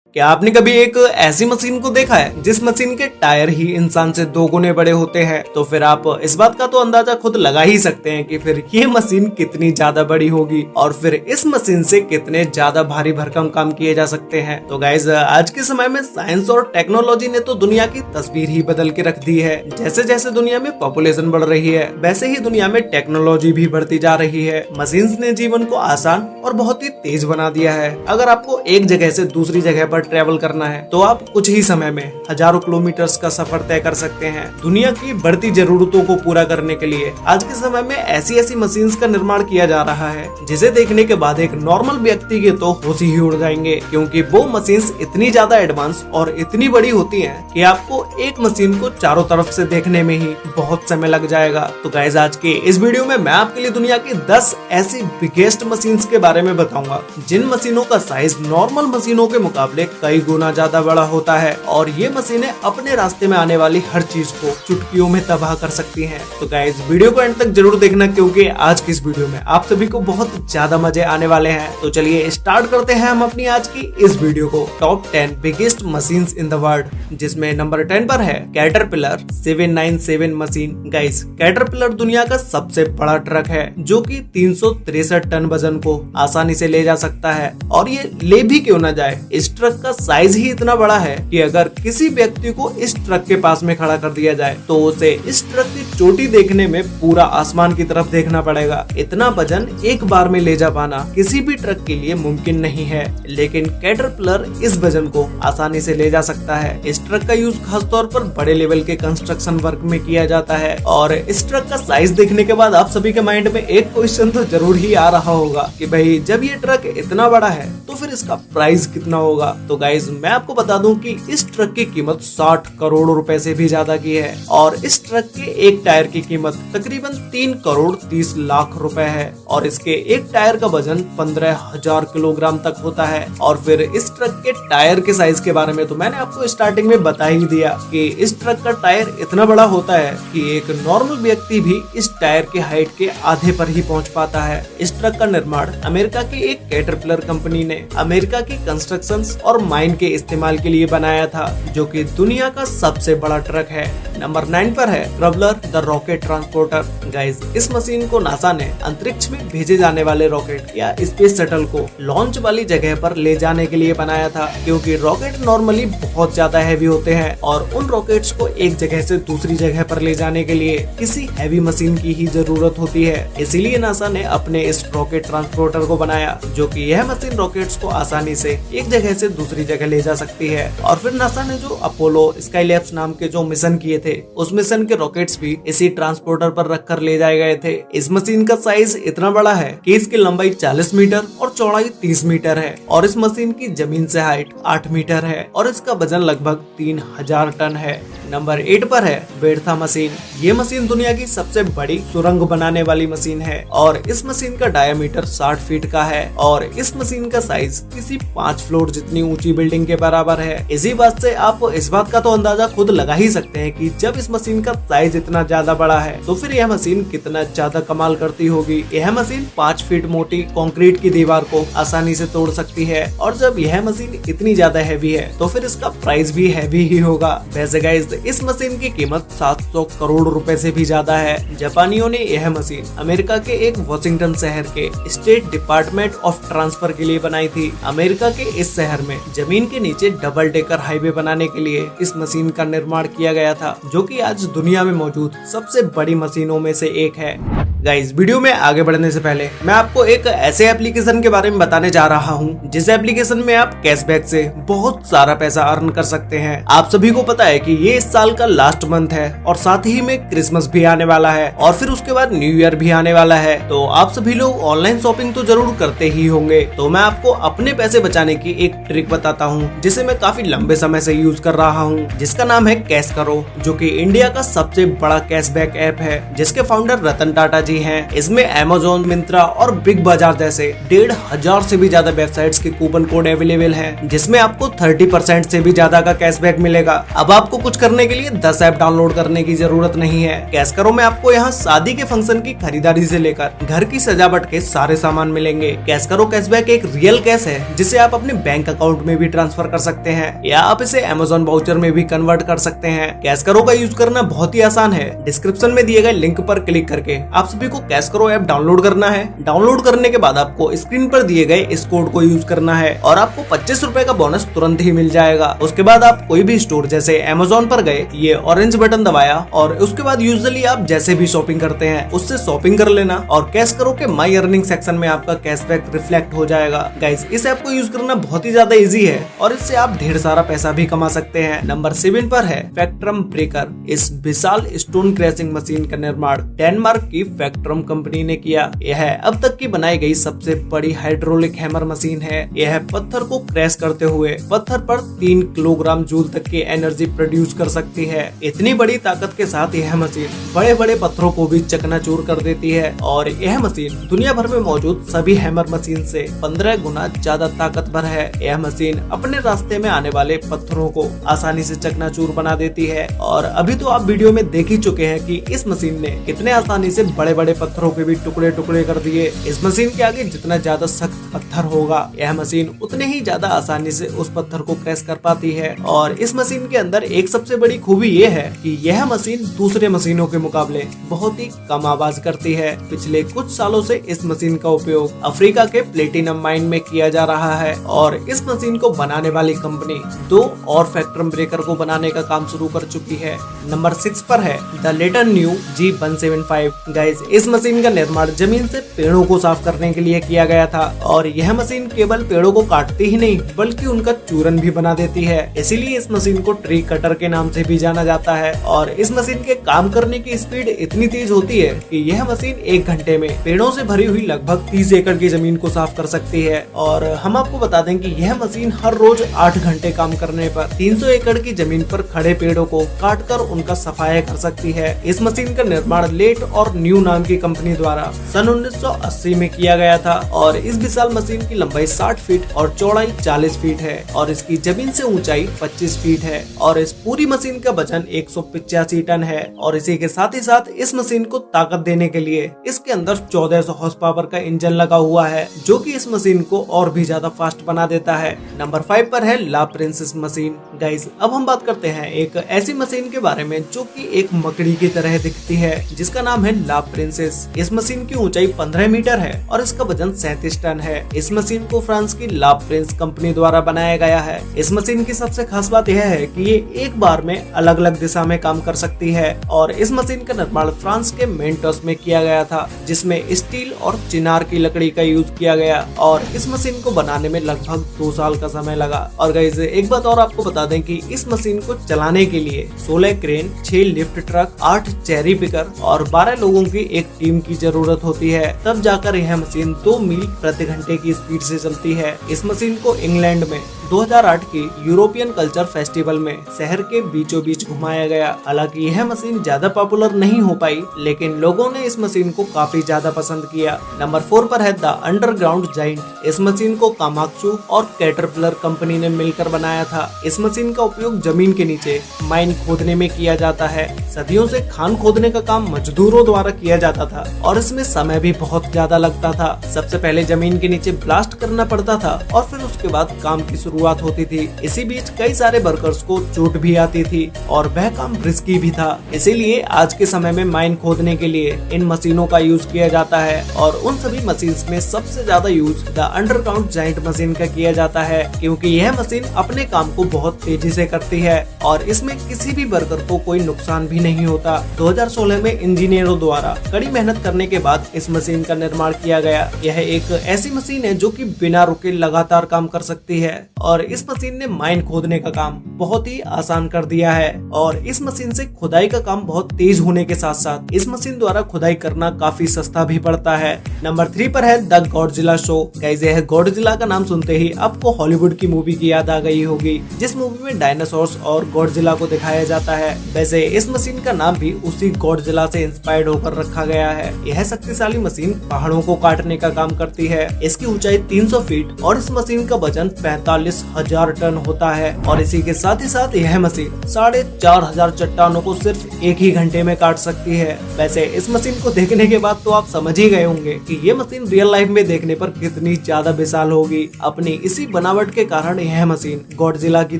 क्या आपने कभी एक ऐसी मशीन को देखा है जिस मशीन के टायर ही इंसान से 2 गुने बड़े होते हैं? तो फिर आप इस बात का तो अंदाजा खुद लगा ही सकते हैं कि फिर ये मशीन कितनी ज्यादा बड़ी होगी और फिर इस मशीन से कितने ज्यादा भारी भरकम काम किए जा सकते हैं। तो गाइज, आज के समय में साइंस और टेक्नोलॉजी ने तो दुनिया की तस्वीर ही बदल के रख दी है। जैसे जैसे दुनिया में पॉपुलेशन बढ़ रही है, वैसे ही दुनिया में टेक्नोलॉजी भी बढ़ती जा रही है। मशीन्स ने जीवन को आसान और बहुत ही तेज बना दिया है। अगर आपको एक जगह से दूसरी जगह पर ट्रेवल करना है तो आप कुछ ही समय में हजारों किलोमीटर्स का सफर तय कर सकते हैं। दुनिया की बढ़ती जरूरतों को पूरा करने के लिए आज के समय में ऐसी ऐसी मशीन्स का निर्माण किया जा रहा है जिसे देखने के बाद एक नॉर्मल व्यक्ति के तो होश ही उड़ जाएंगे, क्योंकि वो मशीन्स इतनी ज्यादा एडवांस और इतनी बड़ी होती हैं कि आपको एक मशीन को चारों तरफ से देखने में ही बहुत समय लग जाएगा। तो गाइस, आज के इस वीडियो में मैं आपके लिए दुनिया की 10 ऐसी बिगेस्ट मशीन्स के बारे में बताऊंगा जिन मशीनों का साइज नॉर्मल मशीनों के मुकाबले कई गुना ज्यादा बड़ा होता है और ये मशीनें अपने रास्ते में आने वाली हर चीज को चुटकियों में तबाह कर सकती हैं। तो गाइस, वीडियो को एंड तक जरूर देखना, क्योंकि आज की इस वीडियो में आप सभी को बहुत ज्यादा मजे आने वाले हैं। तो चलिए स्टार्ट करते हैं हम अपनी आज की इस वीडियो को। Top 10 biggest machines in the world, जिसमें नंबर 10 पर है कैटरपिलर 797 मशीन। गाइस, कैटरपिलर दुनिया का सबसे बड़ा ट्रक है जो कि 363 टन वजन को आसानी से ले जा सकता है। और ये ले भी क्यों ना जाए, इस ट्रक का साइज ही इतना बड़ा है कि अगर किसी व्यक्ति को इस ट्रक के पास में खड़ा कर दिया जाए तो उसे इस ट्रक की चोटी देखने में पूरा आसमान की तरफ देखना पड़ेगा। इतना वजन एक बार में ले जा पाना किसी भी ट्रक के लिए मुमकिन नहीं है, लेकिन कैटरपिलर इस वजन को आसानी से ले जा सकता है। इस ट्रक का यूज खासतौर पर बड़े लेवल के कंस्ट्रक्शन वर्क में किया जाता है। और इस ट्रक का साइज देखने के बाद आप सभी के माइंड में एक क्वेश्चन तो जरूर ही आ रहा होगा कि भाई, जब ये ट्रक इतना बड़ा है तो फिर इसका प्राइस कितना होगा। तो गाइज, मैं आपको बता दूं कि इस ट्रक की कीमत 60 करोड़ रुपए से भी ज्यादा की है और इस ट्रक के एक टायर की कीमत तकरीबन 3 करोड़ 30 लाख रुपए है और इसके एक टायर का वजन 15,000 किलोग्राम तक होता है। और फिर इस ट्रक के टायर के साइज के बारे में तो मैंने आपको स्टार्टिंग में बता ही दिया कि इस ट्रक का टायर इतना बड़ा होता है कि एक नॉर्मल व्यक्ति भी इस टायर के हाइट के आधे पर ही पहुंच पाता है। इस ट्रक का निर्माण अमेरिका की एक कैटरपिलर कंपनी ने अमेरिका की कंस्ट्रक्शन और माइन के इस्तेमाल के लिए बनाया था, जो कि दुनिया का सबसे बड़ा ट्रक है। नंबर 9 पर है ट्रबलर द रॉकेट ट्रांसपोर्टर। गाइस, इस मशीन को नासा ने अंतरिक्ष में भेजे जाने वाले रॉकेट या स्पेस शटल को लॉन्च वाली जगह पर ले जाने के लिए बनाया था, क्योंकि रॉकेट नॉर्मली बहुत ज्यादा हैवी होते हैं और उन रॉकेट्स को एक जगह से दूसरी जगह पर ले जाने के लिए किसी हैवी मशीन की ही जरूरत होती है। इसीलिए नासा ने अपने इस रॉकेट ट्रांसपोर्टर को बनाया, जो कि यह मशीन रॉकेट्स को आसानी से एक जगह से दूसरी जगह ले जा सकती है। और फिर नासा ने जो अपोलो स्काईलैब्स नाम के जो मिशन किए थे, उस मिशन के रॉकेट्स भी इसी ट्रांसपोर्टर पर रखकर ले जाए गए थे। इस मशीन का साइज इतना बड़ा है कि इसकी लंबाई 40 मीटर और चौड़ाई 30 मीटर है और इस मशीन की जमीन से हाइट 8 मीटर है और इसका वजन लगभग 3000 टन है। नंबर 8 पर है बेरथा मशीन। ये मशीन दुनिया की सबसे बड़ी सुरंग बनाने वाली मशीन है और इस मशीन का डायमीटर 60 फीट का है और इस मशीन का साइज किसी 5 फ्लोर जितनी ऊंची बिल्डिंग के बराबर है। इसी बात से आप इस बात का तो अंदाजा खुद लगा ही सकते हैं कि जब इस मशीन का साइज इतना ज्यादा बड़ा है तो फिर यह मशीन कितना ज्यादा कमाल करती होगी। यह मशीन 5 फीट मोटी कंक्रीट की दीवार को आसानी से तोड़ सकती है और जब यह मशीन इतनी ज्यादा हैवी है तो फिर इसका प्राइस भी हैवी ही होगा। वैसे गाइस, इस मशीन की कीमत 700 करोड़ रुपए से भी ज्यादा है। जापानियों ने यह मशीन अमेरिका के एक वॉशिंगटन शहर के स्टेट डिपार्टमेंट ऑफ ट्रांसफर के लिए बनाई थी। अमेरिका के इस शहर में जमीन के नीचे डबल डेकर हाईवे बनाने के लिए इस मशीन का निर्माण किया गया था, जो कि आज दुनिया में मौजूद सबसे बड़ी मशीनों में से एक है। गाइस, वीडियो में आगे बढ़ने से पहले मैं आपको एक ऐसे एप्लीकेशन के बारे में बताने जा रहा हूं जिस एप्लीकेशन में आप कैशबैक से बहुत सारा पैसा अर्न कर सकते हैं। आप सभी को पता है कि ये इस साल का लास्ट मंथ है और साथ ही में क्रिसमस भी आने वाला है और फिर उसके बाद न्यू ईयर भी आने वाला है। तो आप सभी लोग ऑनलाइन शॉपिंग तो जरूर करते ही होंगे। तो मैं आपको अपने पैसे बचाने की एक ट्रिक बताता हूँ जिसे मैं काफी लंबे समय से यूज कर रहा हूँ, जिसका नाम है कैश करो, जो कि इंडिया का सबसे बड़ा कैशबैक ऐप है, जिसके फाउंडर रतन टाटा राजी हैं। इसमें Amazon, मिंत्रा और बिग बाजार जैसे 1,500 से भी ज्यादा वेबसाइट्स के कूपन कोड अवेलेबल हैं, जिसमें आपको 30% से भी ज्यादा का कैशबैक मिलेगा। अब आपको कुछ करने के लिए 10 ऐप डाउनलोड करने की जरूरत नहीं है। कैश करो में आपको यहाँ शादी के फंक्शन की खरीदारी से लेकर घर की सजावट के सारे सामान मिलेंगे। कैश करो कैशबैक एक रियल कैश है जिसे आप अपने बैंक अकाउंट में भी ट्रांसफर कर सकते हैं या आप इसे Amazon वाउचर में भी कन्वर्ट कर सकते हैं। कैश करो का यूज करना बहुत ही आसान है। डिस्क्रिप्शन में दिए गए लिंक पर क्लिक करके आप सभी को कैश करो ऐप डाउनलोड करना है। डाउनलोड करने के बाद आपको स्क्रीन पर दिए गए इस कोड को यूज करना है और आपको 25 रुपए का बोनस तुरंत ही मिल जाएगा। उसके बाद आप कोई भी स्टोर जैसे Amazon पर गए, ये ऑरेंज बटन दबाया और उसके बाद यूजुअली आप जैसे भी शॉपिंग करते हैं उससे शॉपिंग कर लेना और कैश करो के माई अर्निंग सेक्शन में आपका कैशबैक रिफ्लेक्ट हो जाएगा। गाइस, इस ऐप को यूज करना बहुत ही ज्यादा इजी है और इससे आप ढेर सारा पैसा भी कमा सकते हैं। नंबर 7 पर है फैक्ट्रम ब्रेकर। इस विशाल स्टोन क्रैशिंग मशीन का निर्माण डेनमार्क की फैक्ट्रम कंपनी ने किया। यह अब तक की बनाई गई सबसे बड़ी हाइड्रोलिक हैमर मशीन है। यह पत्थर को क्रैश करते हुए पत्थर पर 3 किलोग्राम जूल तक की एनर्जी प्रोड्यूस कर सकती है। इतनी बड़ी ताकत के साथ यह मशीन बड़े बड़े पत्थरों को भी चकनाचूर कर देती है और यह मशीन दुनिया भर में मौजूद सभी हैमर मशीन से 15 गुना ज्यादा ताकतवर है। यह मशीन अपने रास्ते में आने वाले पत्थरों को आसानी से चकनाचूर बना देती है और अभी तो आप वीडियो में देख ही चुके हैं कि इस मशीन ने कितने आसानी से बड़े बड़े पत्थरों के भी टुकड़े टुकड़े कर दिए। इस मशीन के आगे जितना ज्यादा सख्त पत्थर होगा, यह मशीन उतने ही ज्यादा आसानी से उस पत्थर को क्रैश कर पाती है। और इस मशीन के अंदर एक सबसे बड़ी खूबी ये है कि यह मशीन दूसरे मशीनों के मुकाबले बहुत ही कम आवाज करती है। पिछले कुछ सालों से इस मशीन का उपयोग अफ्रीका के प्लेटिनम माइन में किया जा रहा है और इस मशीन को बनाने वाली कंपनी 2 और फैक्ट्रम ब्रेकर को बनाने का काम शुरू कर चुकी है। नंबर 6 पर है the letter new G175। Guys, इस मशीन का निर्माण जमीन से पेड़ों को साफ करने के लिए किया गया था और यह मशीन केवल पेड़ों को काटती ही नहीं बल्कि उनका चूरन भी बना देती है। इसीलिए इस मशीन को ट्री कटर के नाम से भी जाना जाता है और इस मशीन के काम करने की स्पीड इतनी तेज होती है कि यह मशीन 1 घंटे में पेड़ों से भरी हुई लगभग 30 एकड़ की जमीन को साफ कर सकती है। और हम आपको बता दें कि यह मशीन हर रोज 8 घंटे काम करने पर 300 एकड़ की जमीन पर खड़े पेड़ों को काटकर उनका सफाया कर सकती है। इस मशीन का निर्माण लेट और न्यू नाम की कंपनी द्वारा सन 1980 में किया गया था और इस विशाल मशीन की लंबाई 60 फीट और चौड़ाई 40 फीट है और इसकी जमीन से ऊंचाई 25 फीट है और इस पूरी मशीन का वजन 185 टन है। और इसी के साथ ही साथ इस मशीन को ताकत देने के लिए इसके अंदर 1400 हॉर्स पावर का इंजन लगा हुआ है जो कि इस मशीन को और भी ज्यादा फास्ट बना देता है। नंबर 5 पर है ला प्रिंसेस मशीन। गाइस, अब हम बात करते हैं एक ऐसी मशीन के बारे में जो कि एक मकड़ी की तरह दिखती है जिसका नाम है ला प्रिंसेस। इस मशीन की ऊंचाई 15 मीटर है और इसका वजन 37 टन है। इस मशीन को फ्रांस की ला प्रिंस कंपनी द्वारा बनाया गया है। इस मशीन की सबसे खास बात यह है कि ये एक बार में अलग अलग दिशा में काम कर सकती है और इस मशीन का निर्माण फ्रांस के मेंटोस में किया गया था जिसमें स्टील और चिनार की लकड़ी का यूज किया गया और इस मशीन को बनाने में लगभग 2 साल का समय लगा। और गाइस, एक बात और आपको बता दें कि इस मशीन को चलाने के लिए 16 crane, 6 lift truck, 8 cherry picker और 12 लोगों की एक टीम की जरूरत होती है, तब जाकर यह मशीन 2 मील प्रति घंटे की स्पीड से चलती है। इस मशीन को इंग्लैंड में 2008 की यूरोपियन कल्चर फेस्टिवल में शहर के बीचों बीच घुमाया गया। हालांकि यह मशीन ज्यादा पॉपुलर नहीं हो पाई लेकिन लोगों ने इस मशीन को काफी ज्यादा पसंद किया। नंबर 4 पर है द अंडरग्राउंड जाइंट। इस मशीन को कामाक्सू और कैटरपिलर कंपनी ने मिलकर बनाया था। इस मशीन का उपयोग जमीन के नीचे माइन खोदने में किया जाता है। सदियों से खान खोदने का काम मजदूरों द्वारा किया जाता था और इसमें समय भी बहुत ज्यादा लगता था। सबसे पहले जमीन के नीचे ब्लास्ट करना पड़ता था और फिर उसके बाद काम की शुरुआत होती थी। इसी बीच कई सारे वर्कर्स को चोट भी आती थी और वह काम रिस्की भी था। इसीलिए आज के समय में माइन खोदने के लिए इन मशीनों का यूज किया जाता है और उन सभी मशीन में सबसे ज्यादा use the underground giant machine का किया जाता है क्योंकि यह मशीन अपने काम को बहुत तेजी से करती है और इसमें किसी भी वर्कर को कोई नुकसान भी नहीं होता। 2016 में इंजीनियरों द्वारा कड़ी मेहनत करने के बाद इस मशीन का निर्माण किया गया। यह एक ऐसी मशीन है जो कि बिना रुके लगातार काम कर सकती है और इस मशीन ने माइन खोदने का काम बहुत ही आसान कर दिया है। और इस मशीन से खुदाई का काम बहुत तेज होने के साथ साथ इस मशीन द्वारा खुदाई करना काफी सस्ता भी पड़ता है। नंबर 3 पर है द गॉडजिला शो। गाइस यह गॉडजिला का नाम सुनते ही आपको हॉलीवुड की मूवी की याद आ गई होगी, जिस मूवी में डायनासोर्स और गॉडजिला को दिखाया जाता है। वैसे इस मशीन का नाम भी उसी गॉडजिला से इंस्पायर्ड होकर रखा गया है। यह शक्तिशाली मशीन पहाड़ों को काटने का काम करती है। इसकी ऊंचाई 300 फीट और इस मशीन का वजन 45,000 टन होता है। और इसी के साथ ही साथ यह मशीन 4,500 चट्टानों को सिर्फ एक ही घंटे में काट सकती है। वैसे इस मशीन को देखने के बाद तो आप समझ ही गए होंगे कि ये मशीन रियल लाइफ में देखने पर कितनी ज्यादा विशाल होगी। अपनी इसी बनावट के कारण यह मशीन गॉडजिला की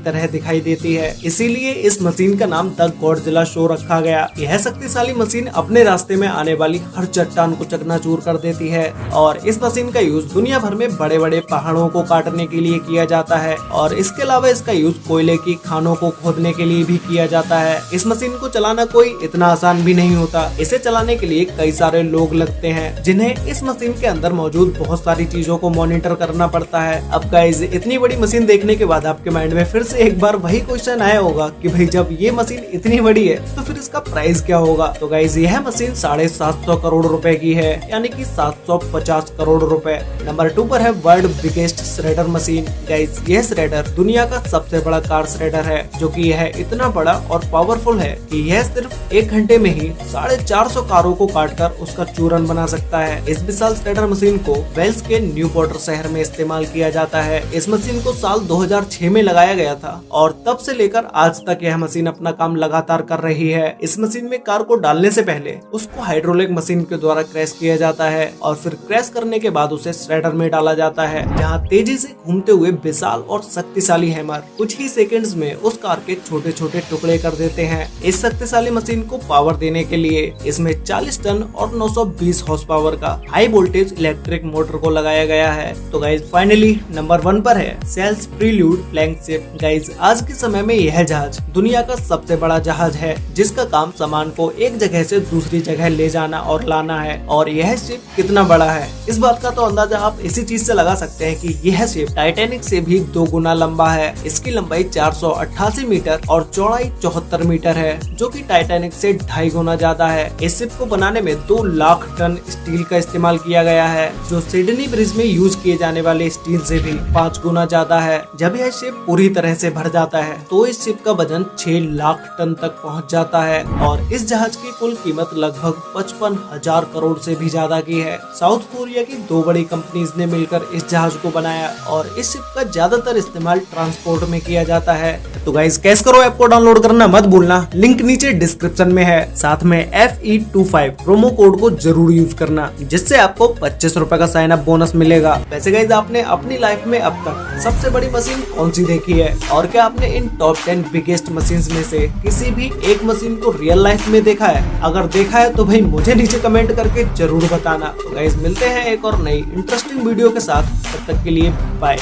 तरह दिखाई देती है, इसीलिए इस मशीन का नाम द गॉडजिला शो रखा गया। यह शक्तिशाली मशीन अपने रास्ते में आने वाली हर चट्टान को चकनाचूर कर देती है। और इस मशीन का यूज दुनिया भर में बड़े बड़े पहाड़ों को काटने के लिए किया जाता है। और इसके अलावा इसका यूज कोयले की खानों को खोदने के लिए भी किया जाता है। इस मशीन को चलाना कोई इतना आसान भी नहीं होता। इसे चलाने के लिए कई सारे लोग लगते हैं, जिन्हें इस मशीन के अंदर मौजूद बहुत सारी चीजों को मॉनिटर करना पड़ता है। अब गाइस इतनी बड़ी मशीन देखने के बाद आपके माइंड में फिर से एक बार वही क्वेश्चन आया होगा कि भाई जब ये मशीन इतनी बड़ी है तो फिर इसका प्राइस क्या होगा। तो गाइस यह मशीन 750 करोड़ रुपए की है, यानी कि 750 करोड़ रुपए। नंबर 2 पर है world biggest shredder machine. Guys यह श्रेडर दुनिया का सबसे बड़ा कार श्रेडर है, जो कि यह इतना बड़ा और पावरफुल है कि यह सिर्फ 1 घंटे में ही 450 कारों को काटकर उसका चूरन बना सकता है। इस विशाल श्रेडर मशीन को वेल्स के न्यू पोर्टर शहर में इस्तेमाल किया जाता है। इस मशीन को साल 2006 में लगाया गया था और तब से लेकर आज तक यह मशीन अपना काम लगातार कर रही है। इस मशीन में कार को डालने से पहले उसको हाइड्रोलिक मशीन के द्वारा क्रैश किया जाता है और फिर क्रैश करने के बाद उसे श्रेडर में डाला जाता है, जहां तेजी से घूमते हुए विशाल और शक्तिशाली हैमर कुछ ही सेकंड्स में उस कार के छोटे छोटे टुकड़े कर देते हैं। इस शक्तिशाली मशीन को पावर देने के लिए इसमें 40 टन और 920 हॉर्स पावर का हाई वोल्टेज इलेक्ट्रिक मोटर को लगाया गया है। तो गाइज फाइनली नंबर 1 पर है सेल्स प्रील्यूड फ्लैगशिप। गाइज आज के समय में यह जहाज दुनिया का सबसे बड़ा जहाज है, जिसका काम सामान को एक जगह से दूसरी जगह ले जाना और लाना है। और यह शिप कितना बड़ा है, इस बात का तो अंदाजा आप इसी चीज से लगा सकते हैं कि यह शिप टाइटैनिक से भी 2 गुना लंबा है। इसकी लंबाई 488 मीटर और चौड़ाई 74 मीटर है, जो कि टाइटैनिक से 2.5 गुना ज्यादा है। इस शिप को बनाने में 2 लाख टन स्टील का इस्तेमाल किया गया है, जो सिडनी ब्रिज में यूज किए जाने वाले स्टील से भी 5 गुना ज्यादा है। जब यह शिप पूरी तरह से भर जाता है तो इस शिप का वजन 6 लाख टन तक पहुंच जाता है। और इस जहाज की कुल कीमत लगभग 55,000 करोड़ से भी ज्यादा की है। साउथ कोरिया की 2 बड़ी कंपनीज ने मिलकर इस जहाज को बनाया और इस शिप का ज्यादातर इस्तेमाल ट्रांसपोर्ट में किया जाता है। तो गाइस कैश करो ऐप को डाउनलोड करना मत भूलना, लिंक नीचे डिस्क्रिप्शन में है। साथ में FE25 प्रोमो कोड को जरूर यूज करना, जिससे आपको 25 रुपए का साइन अप बोनस मिलेगा। वैसे गाइस आपने अपनी लाइफ में अब तक सबसे बड़ी मशीन कौन सी देखी है, और क्या आपने इन टॉप 10 बिगेस्ट मशीन में से किसी भी एक मशीन को रियल लाइफ में देखा है? अगर देखा है तो भाई मुझे नीचे कमेंट करके जरूर बताना। तो गाइस मिलते हैं एक और नई इंटरेस्टिंग वीडियो के साथ, तब तक के लिए बाय।